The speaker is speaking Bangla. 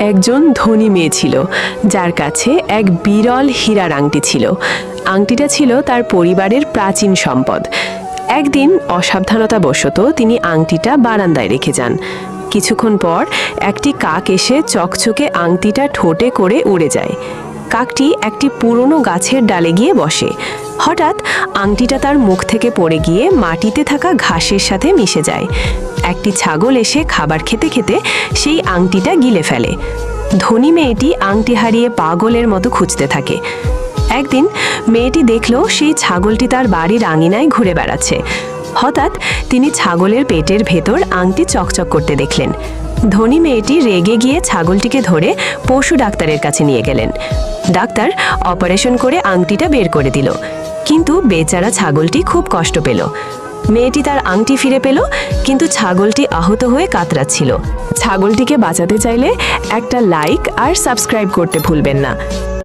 একজন ধনী মেয়ে ছিল যার কাছে এক বিরল হীরার আংটি ছিল। আংটিটা ছিল তার পরিবারের প্রাচীন সম্পদ। একদিন অসাবধানতাবশত তিনি আংটিটা বারান্দায় রেখে যান। কিছুক্ষণ পর একটি কাক এসে চকচকে আংটিটা ঠোঁটে করে উড়ে যায়। কাকটি একটি পুরনো গাছের ডালে গিয়ে বসে। হঠাৎ আংটিটা তার মুখ থেকে পড়ে গিয়ে মাটিতে থাকা ঘাসের সাথে মিশে যায়। একটি ছাগল এসে খাবার খেতে খেতে সেই আংটিটা গিলে ফেলে। ধনী মেয়েটি আংটি হারিয়ে পাগলের মতো খুঁজতে থাকে। একদিন মেয়েটি দেখল সেই ছাগলটি তার বাড়ির আঙিনায় ঘুরে বেড়াচ্ছে। হঠাৎ তিনি ছাগলের পেটের ভেতর আংটি চকচক করতে দেখলেন। ধনী মেয়েটি রেগে গিয়ে ছাগলটিকে ধরে পশু ডাক্তারের কাছে নিয়ে গেলেন। ডাক্তার অপারেশন করে আংটিটা বের করে দিল, কিন্তু বেচারা ছাগলটি খুব কষ্ট পেল। মেয়েটি তার আংটি ফিরে পেল, কিন্তু ছাগলটি আহত হয়ে কাতরাচ্ছিল। ছাগলটিকে বাঁচাতে চাইলে একটা লাইক আর সাবস্ক্রাইব করতে ভুলবেন না।